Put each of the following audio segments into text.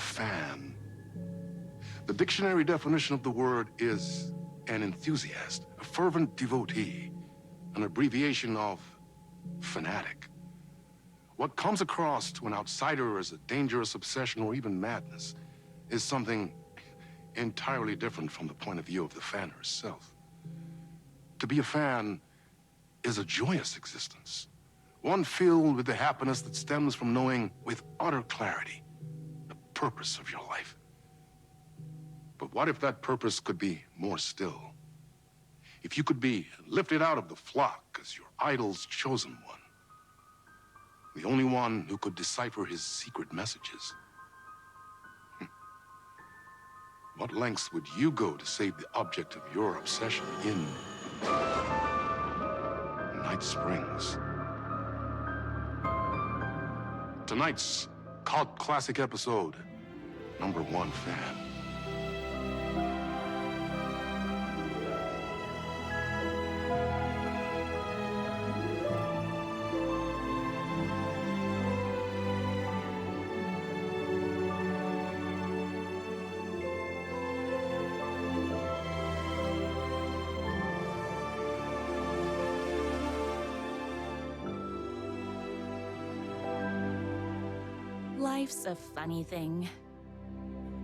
fan. The dictionary definition of the word is an enthusiast, a fervent devotee, an abbreviation of fanatic. What comes across to an outsider as a dangerous obsession or even madness is something entirely different from the point of view of the fan herself. To be a fan is a joyous existence, one filled with the happiness that stems from knowing with utter clarity the purpose of your life. But what if that purpose could be more still? If you could be lifted out of the flock as your idol's chosen one, the only one who could decipher his secret messages. What lengths would you go to save the object of your obsession in Night Springs? Tonight's cult classic episode, #1 fan. Life's a funny thing.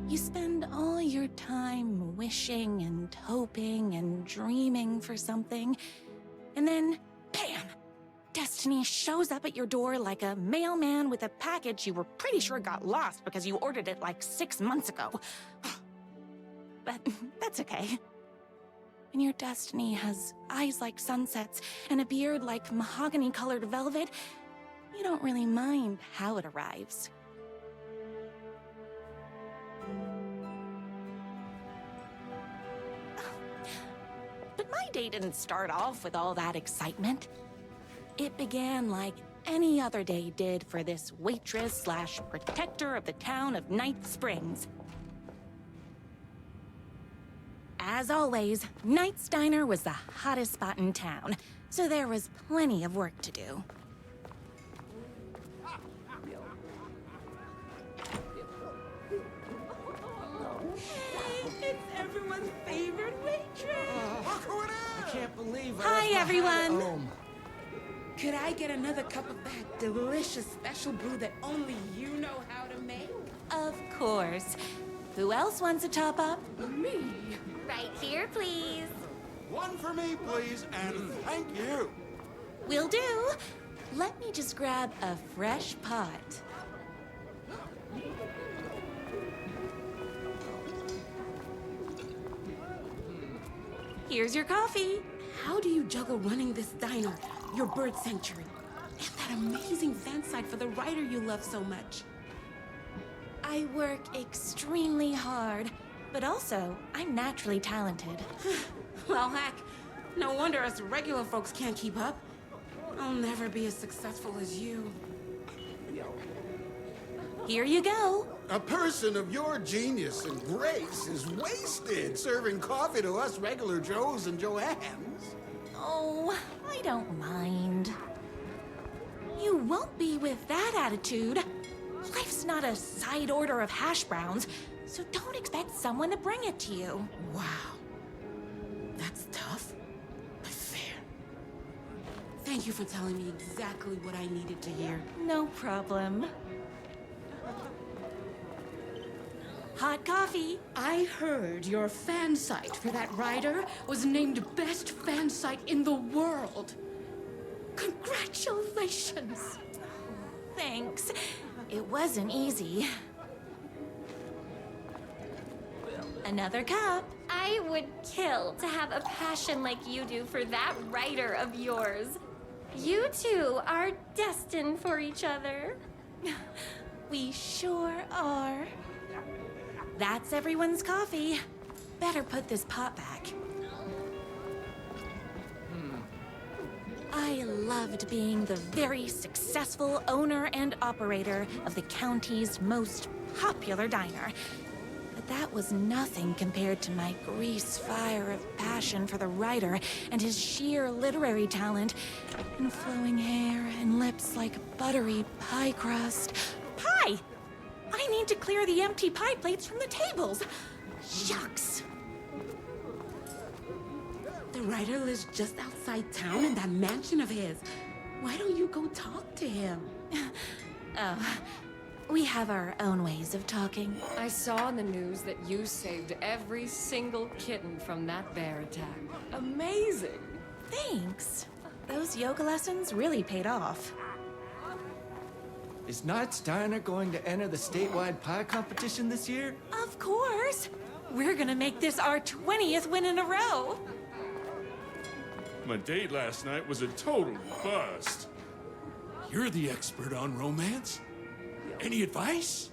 You spend all your time wishing and hoping and dreaming for something, and then, bam! Destiny shows up at your door like a mailman with a package you were pretty sure got lost because you ordered it like 6 months ago. But that's okay. When your destiny has eyes like sunsets and a beard like mahogany-colored velvet, you don't really mind how it arrives. But my day didn't start off with all that excitement. It began like any other day did for this waitress/protector of the town of Night Springs. As always, Knight's Diner was the hottest spot in town, so there was plenty of work to do. It's everyone's favorite waitress! Look who it is! I can't believe Hi, everyone! home. Could I get another cup of that delicious special brew that only you know how to make? Of course. Who else wants a top-up? Me? Right here, please. One for me, please, and thank you. Will do. Let me just grab a fresh pot. Here's your coffee. How do you juggle running this diner, your bird sanctuary, and that amazing fan site for the writer you love so much? I work extremely hard, but also I'm naturally talented. Well, heck, no wonder us regular folks can't keep up. I'll never be as successful as you. Here you go. A person of your genius and grace is wasted serving coffee to us regular Joes and Joannes. Oh, I don't mind. You won't be with that attitude. Life's not a side order of hash browns, so don't expect someone to bring it to you. Wow. That's tough, but fair. Thank you for telling me exactly what I needed to hear. No problem. Hot coffee. I heard your fan site for that writer was named best fan site in the world. Congratulations! Thanks. It wasn't easy. Another cup. I would kill to have a passion like you do for that writer of yours. You two are destined for each other. We sure are. That's everyone's coffee. Better put this pot back. I loved being the very successful owner and operator of the county's most popular diner. But that was nothing compared to my grease fire of passion for the writer and his sheer literary talent, and flowing hair and lips like buttery pie crust. Pie! I need need to clear the empty pie plates from the tables. Shucks. The writer lives just outside town in that mansion of his. Why don't you go talk to him? Oh, we have our own ways of talking. I saw in the news that you saved every single kitten from that bear attack. Amazing! Thanks. Those yoga lessons really paid off. Is Knight's Diner going to enter the statewide pie competition this year? Of course. We're gonna make this our 20th win in a row. My date last night was a total bust. You're the expert on romance. Any advice?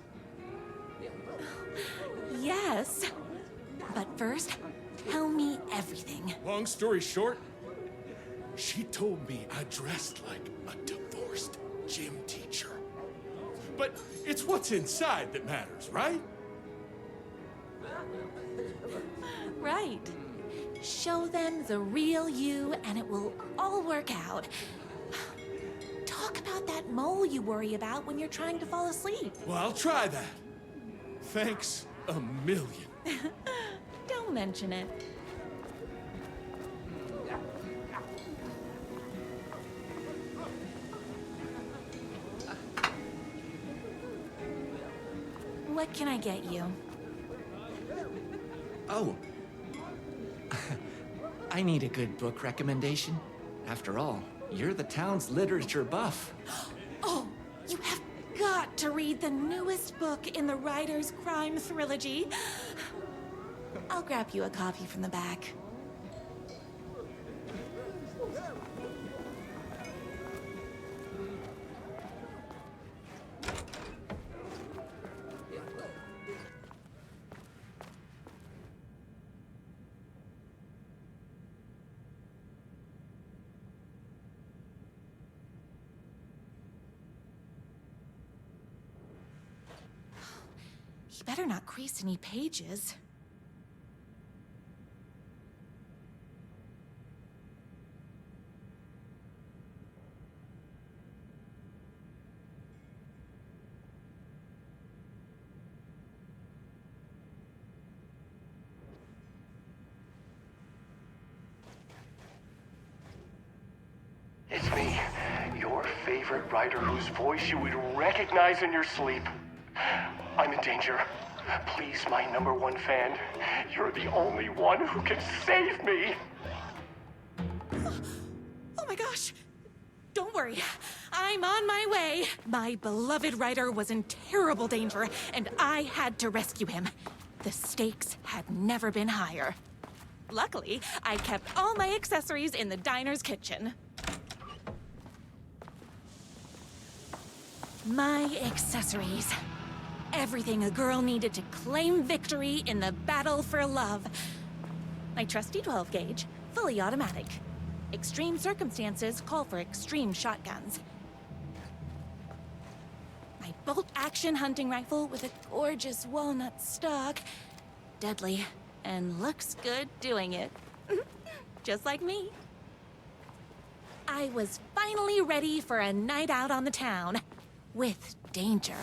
Yes. But first, tell me everything. Long story short, she told me I dressed like a divorced gym teacher. But it's what's inside that matters, right? Right. Show them the real you and it will all work out. Talk about that mole you worry about when you're trying to fall asleep. Well, I'll try that. Thanks a million. Don't mention it. What can I get you? Oh. I need a good book recommendation. After all, you're the town's literature buff. Oh, you have got to read the newest book in the Writer's Crime Trilogy. I'll grab you a copy from the back. You better not crease any pages. It's me, your favorite writer whose voice you would recognize in your sleep. I'm in danger. Please, my #1 fan, you're the only one who can save me. Oh my gosh! Don't worry, I'm on my way. My beloved writer was in terrible danger, and I had to rescue him. The stakes had never been higher. Luckily, I kept all my accessories in the diner's kitchen. My accessories. Everything a girl needed to claim victory in the battle for love. My trusty 12 gauge, fully automatic. Extreme circumstances call for extreme shotguns. My bolt-action hunting rifle with a gorgeous walnut stock. Deadly, and looks good doing it. Just like me. I was finally ready for a night out on the town. With danger.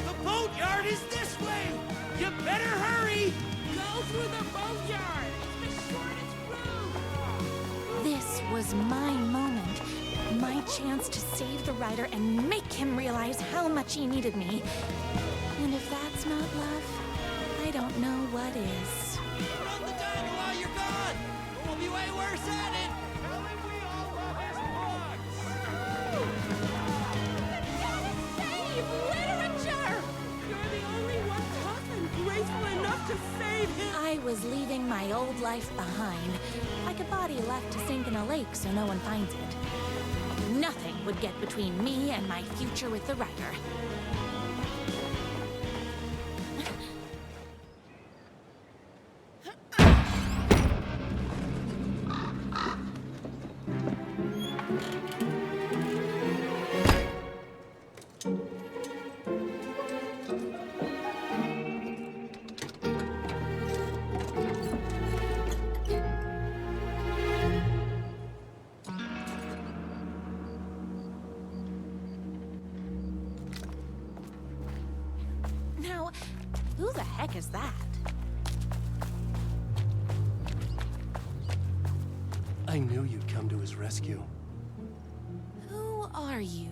The boatyard is this way! You better hurry! Go through the boatyard! It's the shortest route! This was my moment. My chance to save the writer and make him realize how much he needed me. And if that's not love, I don't know what is. Run the diner while you're gone! Or we'll be way worse at it! Tell him we all love his books! Save literature! You're the only one tough and graceful enough to save him! I was leaving my old life behind, like a body left to sink in a lake so no one finds it. Nothing would get between me and my future with the writer. Who the heck is that? I knew you'd come to his rescue. Who are you?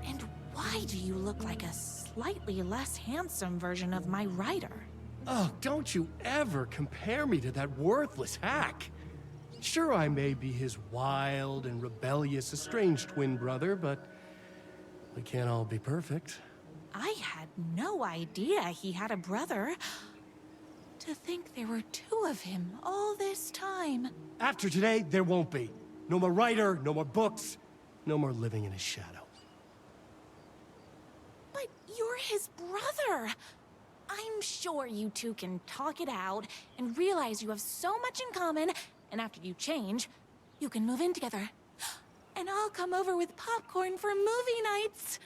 And why do you look like a slightly less handsome version of my rider? Oh, don't you ever compare me to that worthless hack. Sure, I may be his wild and rebellious estranged twin brother, but we can't all be perfect. I had no idea he had a brother. To think there were two of him all this time. After today, there won't be. No more writer, no more books, no more living in his shadow. But you're his brother. I'm sure you two can talk it out and realize you have so much in common, and after you change, you can move in together. And I'll come over with popcorn for movie nights.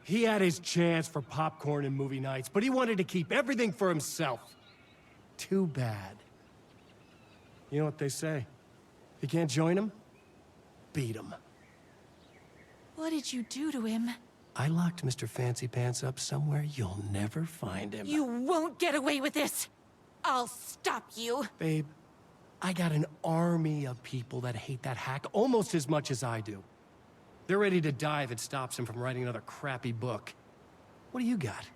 He had his chance for popcorn and movie nights, but he wanted to keep everything for himself. Too bad. You know what they say? If you can't join him, beat him. What did you do to him? I locked Mr. Fancy Pants up somewhere you'll never find him. You won't get away with this. I'll stop you. Babe, I got an army of people that hate that hack almost as much as I do. They're ready to die if it stops him from writing another crappy book. What do you got?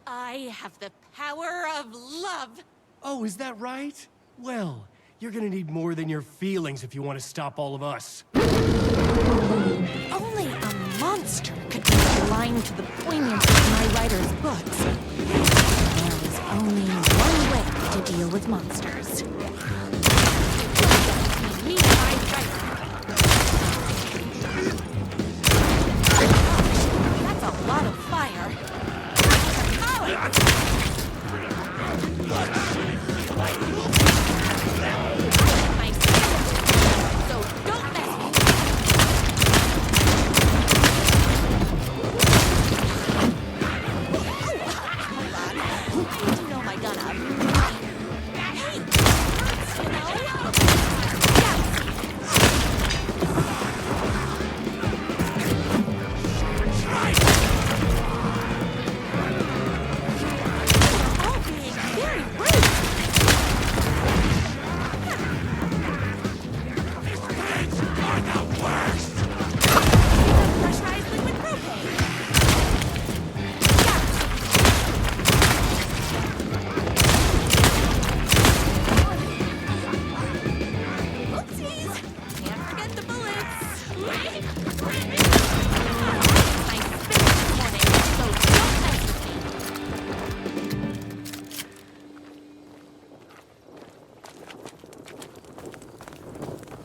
I have the power of love. Oh, is that right? Well, you're gonna need more than your feelings if you want to stop all of us. Only a monster could be blind to the poignancy of my writer's books. There is only one way to deal with monsters. Meet my writer. That's a lot of fire. Alex! My secret, so don't mess with me.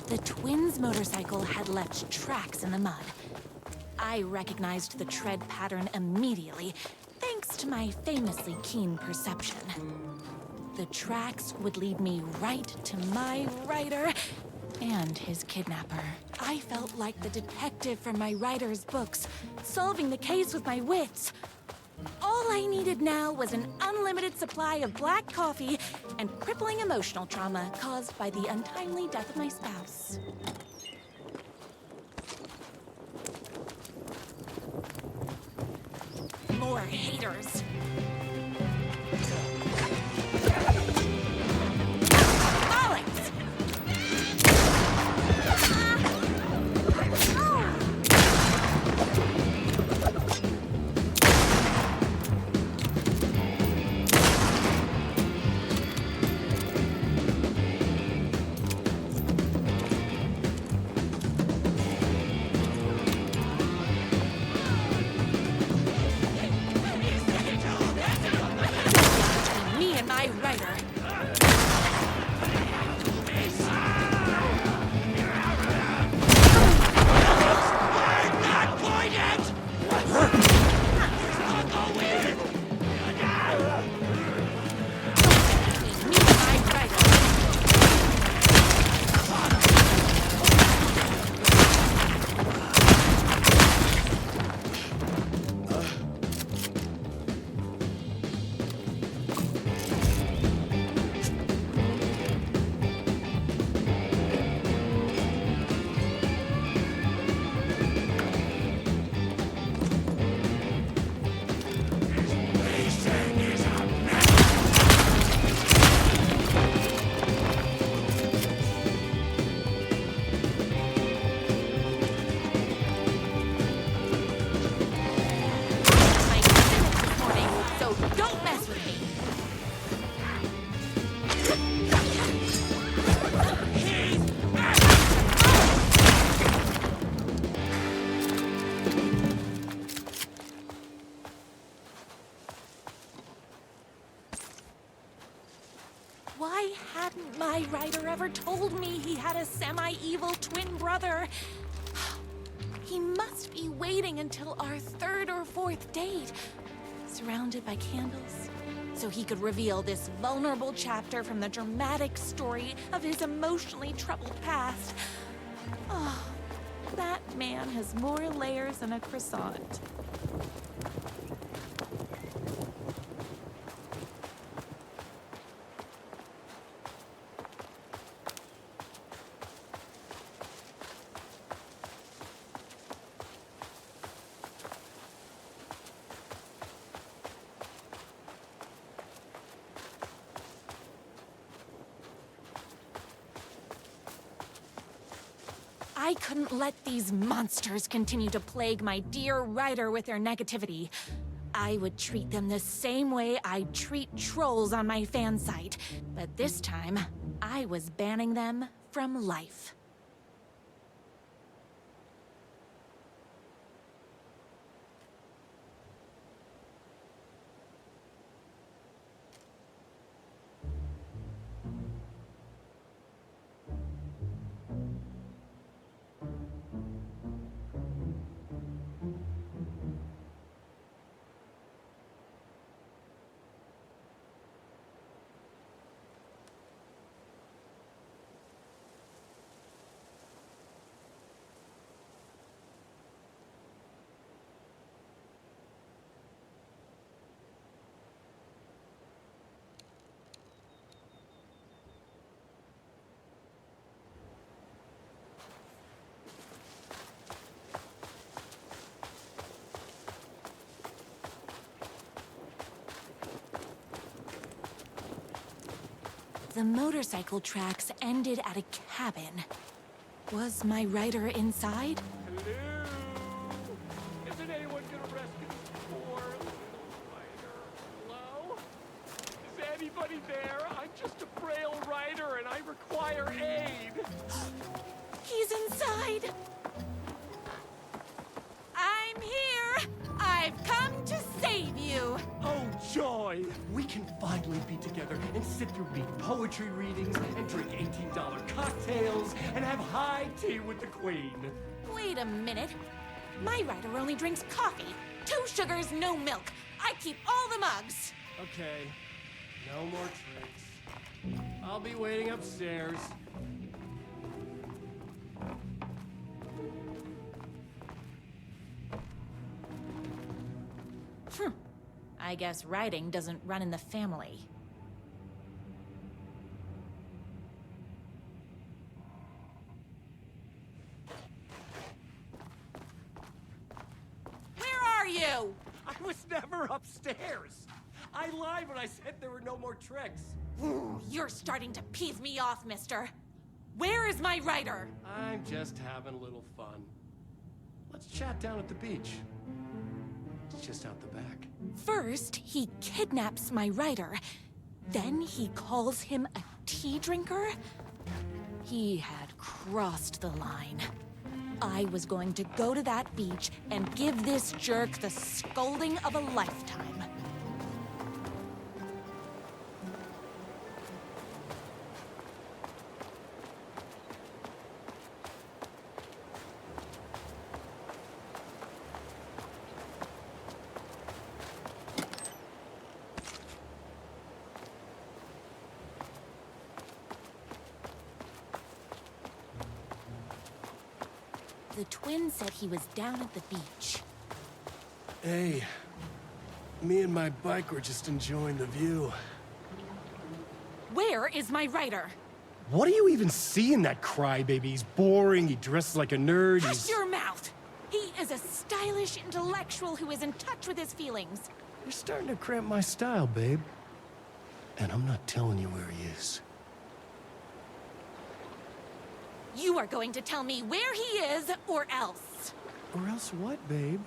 The twins' motorcycle had left tracks in the mud. I recognized the tread pattern immediately, thanks to my famously keen perception. The tracks would lead me right to my writer and his kidnapper. I felt like the detective from my writer's books, solving the case with my wits. All I needed now was an unlimited supply of black coffee and crippling emotional trauma caused by the untimely death of my spouse. More haters. Alex! my writer ever told me he had a semi-evil twin brother. He must be waiting until our third or fourth date, surrounded by candles, so he could reveal this vulnerable chapter from the dramatic story of his emotionally troubled past. Oh, that man has more layers than a croissant. I couldn't let these monsters continue to plague my dear writer with their negativity. I would treat them the same way I'd treat trolls on my fan site, but this time, I was banning them from life. The motorcycle tracks ended at a cabin. Was my writer inside? Hello? Isn't anyone gonna rescue this poor little writer? Hello? Is anybody there? I'm just a frail writer and I require aid. He's inside! I'm here! I've come to save you! Oh, joy! We can finally be together and sit through big poetry readings and drink $18 cocktails and have high tea with the Queen. Wait a minute. My writer only drinks coffee. 2 sugars, no milk. I keep all the mugs. Okay, no more tricks. I'll be waiting upstairs. I guess writing doesn't run in the family. Where are you? I was never upstairs. I lied when I said there were no more tricks. Ooh, you're starting to piss me off, mister. Where is my writer? I'm just having a little fun. Let's chat down at the beach. It's just out the back. First, he kidnaps my writer. Then he calls him a tea drinker. He had crossed the line. I was going to go to that beach and give this jerk the scolding of a lifetime. The twin said he was down at the beach. Hey, me and my bike were just enjoying the view. Where is my writer? What do you even see in that crybaby? He's boring, he dresses like a nerd, Hush your mouth! He is a stylish intellectual who is in touch with his feelings. You're starting to cramp my style, babe. And I'm not telling you where he is. You are going to tell me where he is, or else. Or else what, babe?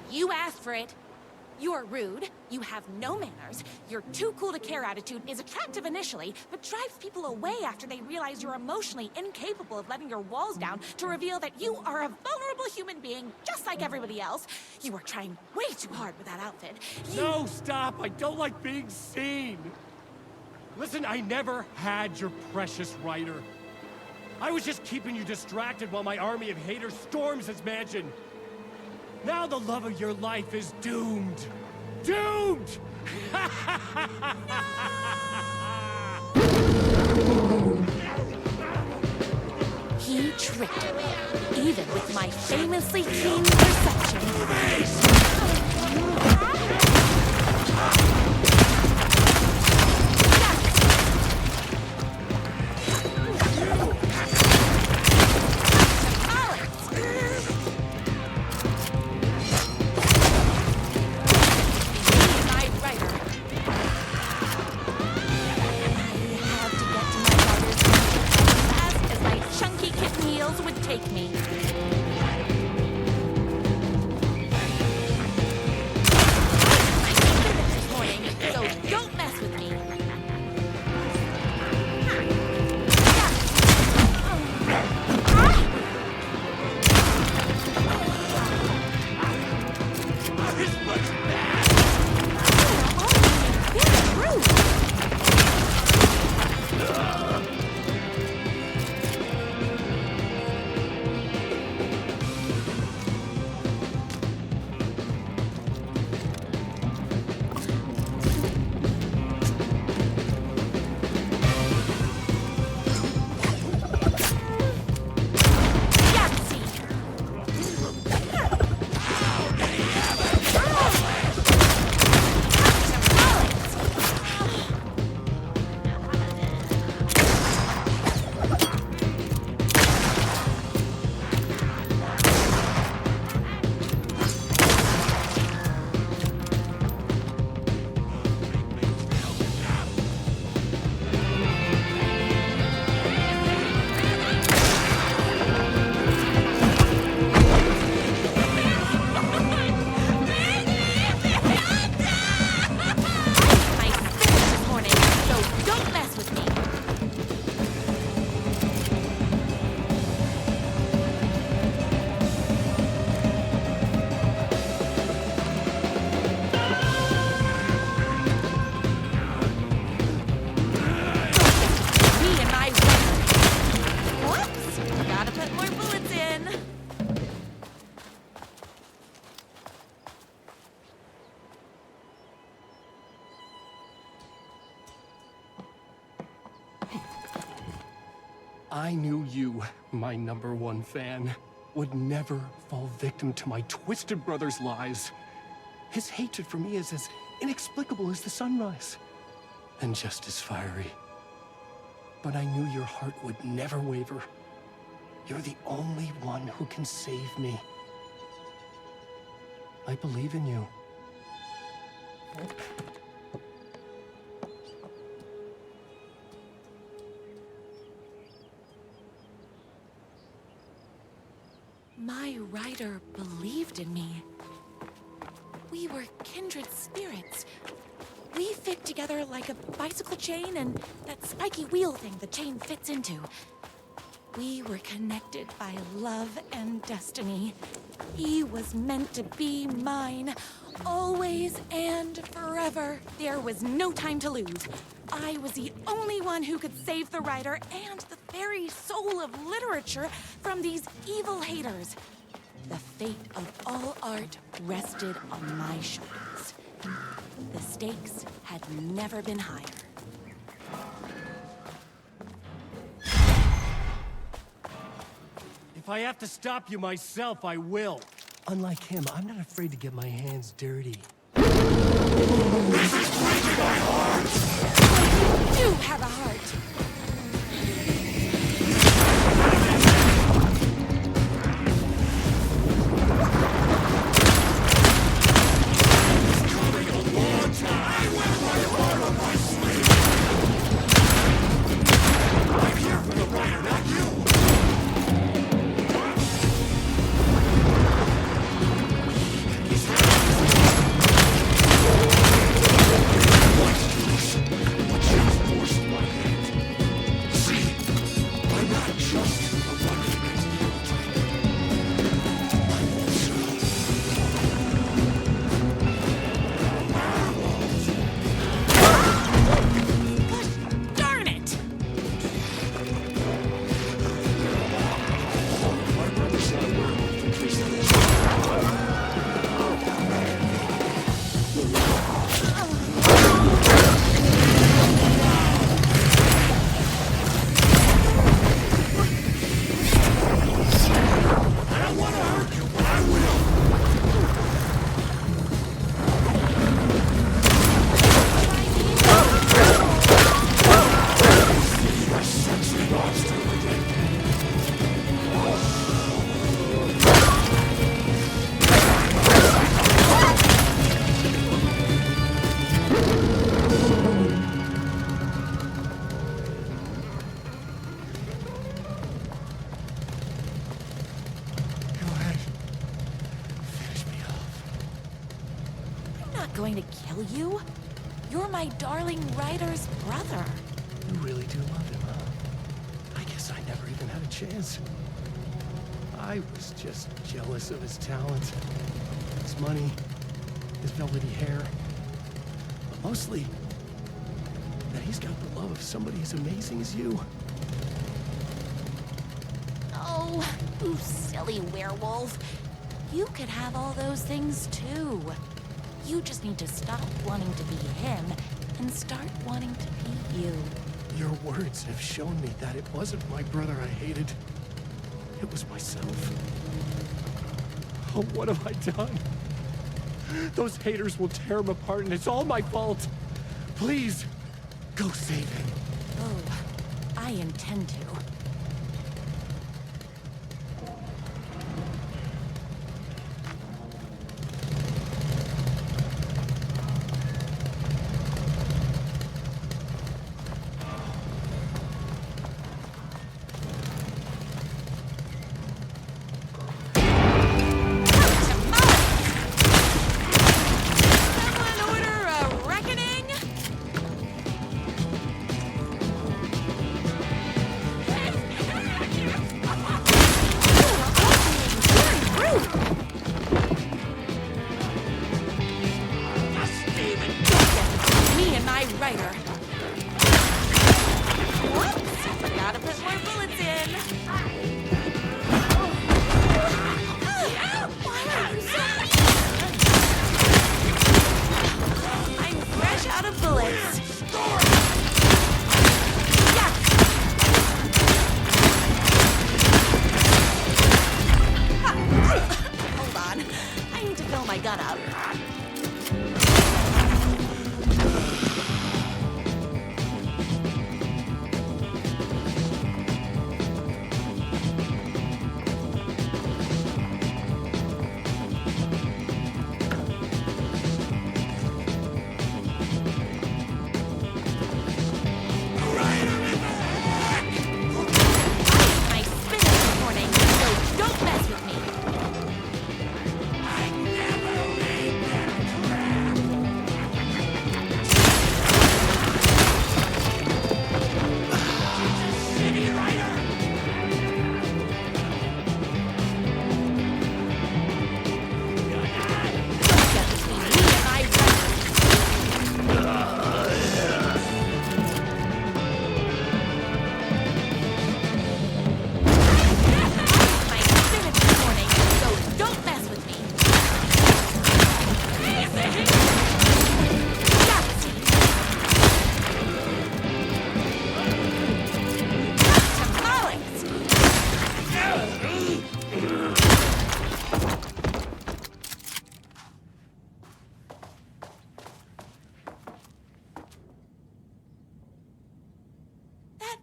You asked for it. You're rude, you have no manners, your too cool to care attitude is attractive initially, but drives people away after they realize you're emotionally incapable of letting your walls down to reveal that you are a vulnerable human being just like everybody else. You are trying way too hard with that outfit. No, stop! I don't like being seen! Listen, I never had your precious writer. I was just keeping you distracted while my army of haters storms his mansion. Now the love of your life is doomed. Doomed! He tricked me, even with my famously keen perception. I knew you, my #1 fan, would never fall victim to my twisted brother's lies. His hatred for me is as inexplicable as the sunrise, and just as fiery. But I knew your heart would never waver. You're the only one who can save me. I believe in you. My writer believed in me. We were kindred spirits. We fit together like a bicycle chain and that spiky wheel thing the chain fits into. We were connected by love and destiny. He was meant to be mine, always and forever. There was no time to lose. I was the only one who could save the writer and the very soul of literature from these evil haters. The fate of all art rested on my shoulders. The stakes had never been higher. If I have to stop you myself, I will. Unlike him, I'm not afraid to get my hands dirty. This is breaking my heart! You do have a heart! What James forced my going to kill you? You're my darling writer's brother. You really do love him, huh? I guess I never even had a chance. I was just jealous of his talent, his money, his velvety hair. But mostly, that he's got the love of somebody as amazing as you. Oh, you silly werewolf. You could have all those things too. You just need to stop wanting to be him and start wanting to be you. Your words have shown me that it wasn't my brother I hated. It was myself. Oh, what have I done? Those haters will tear him apart, and it's all my fault. Please, go save him. Oh, I intend to.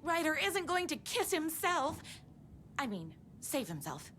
Ryder isn't going to kiss himself. I mean, save himself.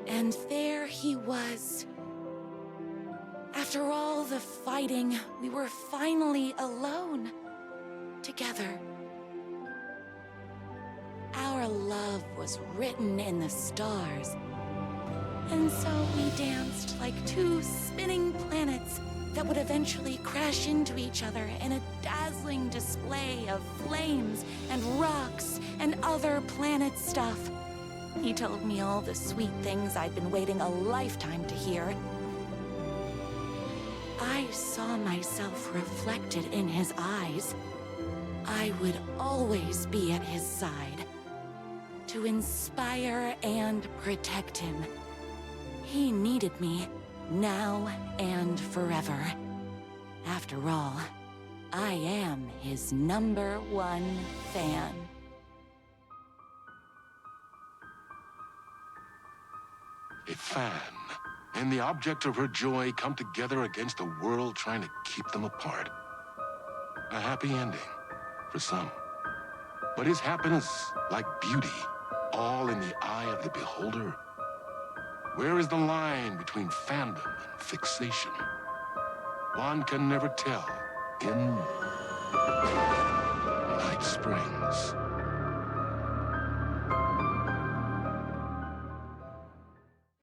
And there he was. After all the fighting, we were finally alone. Together. Our love was written in the stars. And so we danced like two spinning planets that would eventually crash into each other in a dazzling display of flames and rocks and other planet stuff. He told me all the sweet things I'd been waiting a lifetime to hear. I saw myself reflected in his eyes. I would always be at his side, to inspire and protect him. He needed me, now and forever. After all, I am his #1 fan. a fan, and the object of her joy come together against a world trying to keep them apart. A happy ending for some. But is happiness, like beauty, all in the eye of the beholder? Where is the line between fandom and fixation? One can never tell in Night Springs.